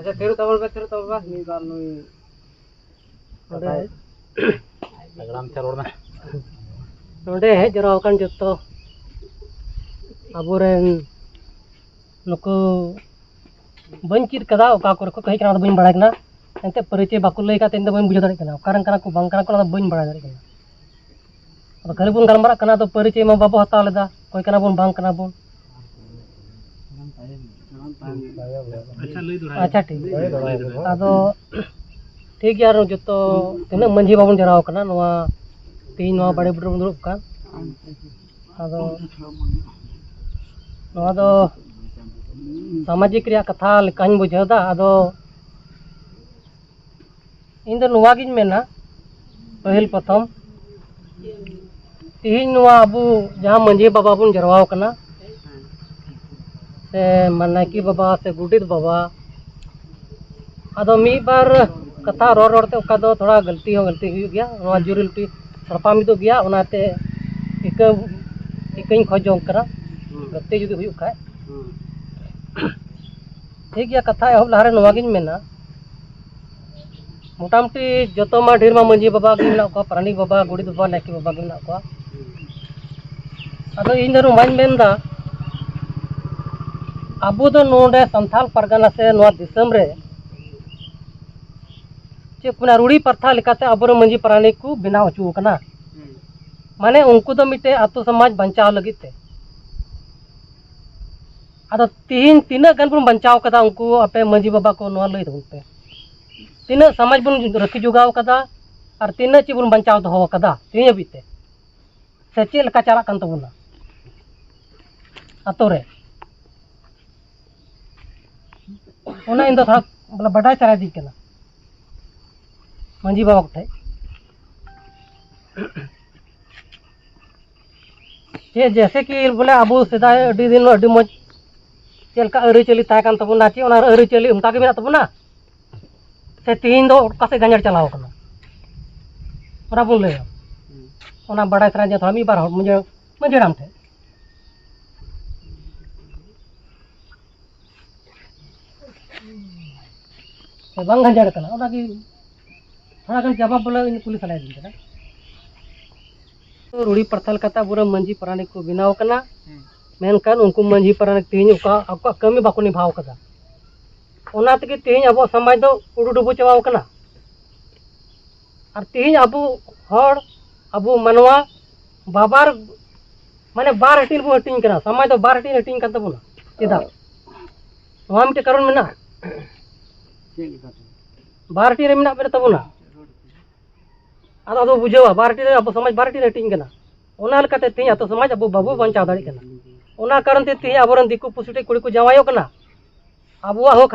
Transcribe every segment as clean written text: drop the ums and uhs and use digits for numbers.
अच्छा तेरु तबल नी बार नुई नोडे लगराम चे रोड में नोडे हे जराव कान जत्तो अबोरेन नुकु बंचित कदा ओका कोर को कहि कना बइन बड़ा कना एंते परिचय बाकु लई का तेंद बइन बुझा दाड़ी कना कारण कना को बांग कना को बइन बड़ा दाड़ी कना अब खाली बुन गलमरा कना तो परिचय मा बाबू हता लेदा कोई कना बुन बांग कना बुन अच्छा लई दोड़ा अच्छा ठीक आदो ठीक यार जतो तिना मंझी बाबून जराव कना नोआ तीन नोआ बड़े बुड्र बुंदुर कान आदो नोआ दो सामाजिक रिया कथा लेकान बुझादा आदो इन दो नोआ गिन मेना पहिल प्रथम तीन नोआ अबू जहां मंझी बाबा बुन जरवाव कना से मनाकी बाबा से गुडित बाबा आदो मी बार कथा रोड रोडते ओका दो थोड़ा गलती हुई गया नोआ जुरिलटी सरपा मिदो गया ओनाते इकई खोजों करा गलती जुदी हुई खाए ठीक गया कथा एहब लहारे नोआ गिन मेना मोटामुटी जतो मा ढेर मा मंझी बाबा गे मेना को प्राणी बाबा गुडित बाबा नाकी बाबा गे मेना को आदो इन दरो माइन मेनदा अबू दो नोडे संथाल परगना से नोआ दिसम रे चे पुना रूढ़ी प्रथा लेकाते अबो मंझी प्राणी को बनाव हचू कना माने उनको दो मिटे आतो समाज बचाव लगित थे आदो तीन गन बुन बचाव कदा उनको अपे मंझी बाबा को नोआ लई दउते तीन समाज बुन रखी जुगाव कदा और तीन ची बुन बचाव दो कदा तीन बीते से चे लका चला कन तबुना आतो रे ओना इन दो थोड़ा मतलब बड़ा चला दी कना मंझी बाबा को चे जैसे कि बोले अबू सेदाय अडी दिन अडी मज चलका अरी चली ताय कान तबुना चे ओना अरी चली उनका के मेना तबुना से तीन दो कासे गंजर चलाव कना ओना बुन ले ओना बड़ा सरा जे थोड़ा मी बार मुझे मंझेराम थे बंग गंजर कना ओना की थोड़ा गन जवाब बोले इन पुलिस वाले दिन कना तो रूढ़ी प्रथल कथा बुरा मंझी प्राणी को बिनाव कना मेनकान उनको मंझी प्राणी तीन का कमी बाको निभाव कदा ओना तके तीन अब समाज दो उडु डुबु चवाव कना और तीन अबू हर अबू मनवा बाबार माने बार हटिन बो हटिन कना समाज दो बार हटिन कन तबुना चेदा नोआ मिटे कारण मेना बार हटिन रे मेना मेरे तबुना आदो बुझावा बार हटिन अब समाज बार हटिन हटिन कना ओना लकाते तीन अतो समाज अबू बाबू बंचाव दाड़ी कना ओना कारण ते तीन अबोरन दिकु पुसुटे कुड़ी को जावायो कना अबुआ हो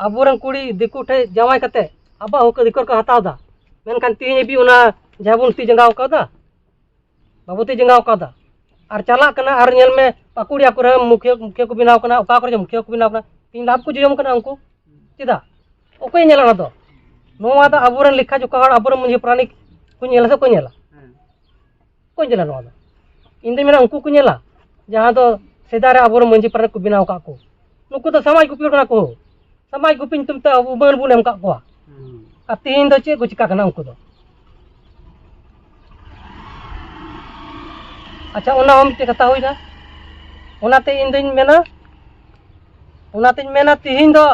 अबोरन कुड़ी दिकु ठे जावाय कते अबा हो दिकर को हताव दा मेनखान तीन भी ओना जाबुन ती जंगाव कदा बाबू ती जंगाव कदा और चला कना और नेल में पकुड़िया को मुखिया को बिनाव कना ओका करे मुखिया को बिनाव कना तीन लाभ को जम कना उनको चेदा ओकई नेला दो नोआ दा अबोरन लिखा जो कहड़ अबोरन मुझे प्राणी को नेला से को नेला को नेला नोआ दा इन दे मेना उनको को नेला जहां दो सेदारे अबोरन मंझी प्राणी को बिनाव का को नुको तो समाज गुपी कना को समाज गुपी तुम तो अब बन बुन एम का को आ तीन दो चे को चिका कना उनको दो अच्छा ओना हम ते कथा होइना ओनाते इन दिन मेना तीन दो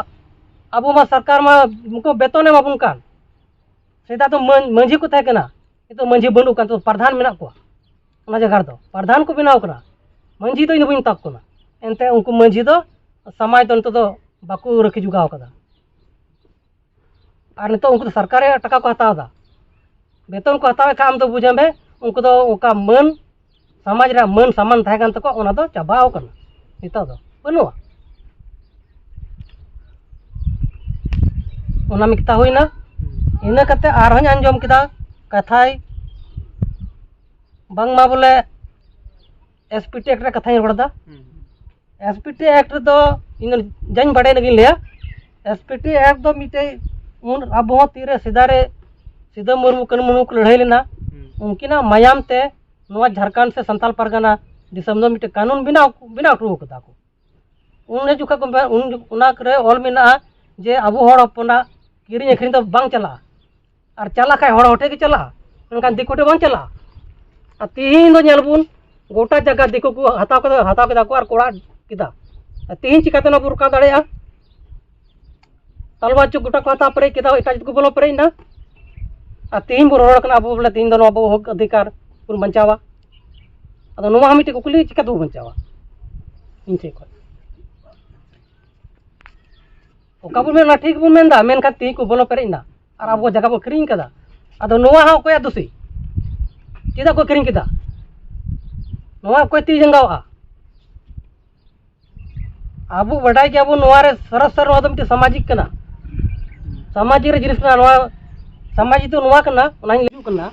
अबो मा सरकार मा उनको बेतन एमा बुन कान सेदा तो मंझी को थे कना तो मंझी बनु कान तो प्रधान मेना को ओना जगह दो प्रधान को बिनाव कना मंझी तो इन बुन तक कना एनते उनको मंझी दो समाज तो बाकू रखी जुगाव कदा और नितो उनको सरकार टका को हताव दा बेतन को हतावे खा आम तो बुझे में उनको तो ओका मन समाज रे मन सामान थाय कान तको ओना दो चाबाव कना नितो दो बनुआ ओना मिकता होइना इना कते आरहन अंजम किदा कथाई बांगमा बोले एसपीटी एक्ट रे कथाई रोड़दा एसपीटी एक्ट दो इन जान बड़े लगी लिया एसपीटी एक्ट दो मिटे उन अब तीरे सीधा मुर्मू कन मुर्मू को लड़ाई लेना उनकिना मायाम ते नोआ झारखंड से संताल परगना दिसम दो मिटे कानून बिना टू कदा को उन जुखा को उन करे ऑल मेना जे अबो हड़ हपना किरिंग अखरिंग तो बांग चला और चला खाय हड़ होठे के चला एनखान दिकोटे बांग चला और तिहिन दो नेलबुन गोटा जगह दिको को हताव केदा को और कोड़ा केदा तिहिन चिकाते ना बुरका दाड़ेया तलवा चुक गोटा को हताव परे केदा एटा को बोलो परे ना और तिहिन बो रोड़ कना अबो बोले तिहिन दो अबो हक अधिकार पुन बंचावा अदो नोवा हमिटे कुकुली चिका दो बंचावा इन से को ओकाबुल में ना ठीक बुन मेंदा मेनखान तिहिन को बोलो परे ना और अब जगह बो किरिंग कदा अदो नोवा हा कोया दोषी चेदा को किरिंग केदा नोवा कोई ती जंगावा आबू बड़ाई के आबू नोवा रे सरसर नोवा दमते सामाजिक कना सामाजिक रे जिनिस कना नोवा सामाजिक तो नोवा कना ओनाई लिजु कना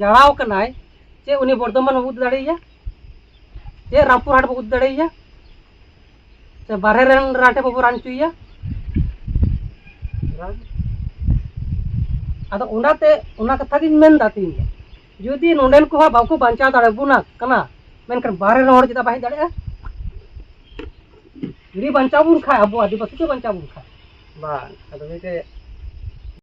जड़ाव कनाय चे उनी बर्धमान बुद दाड़ेया चे रामपुर हाट बुद दाड़ेया चे बारहे रेन राटे बाबू रांचुया अदो उनाते उना कथा गिन मेन दाती जुदी नोंडेन को बाको बांचा दाड़े बुना कना मेनकर बाहरे रोड चिता बाहि दाड़े जुदी बांचा बुन खाय अबो आदिवासी के बांचा बुन खाय बा अदो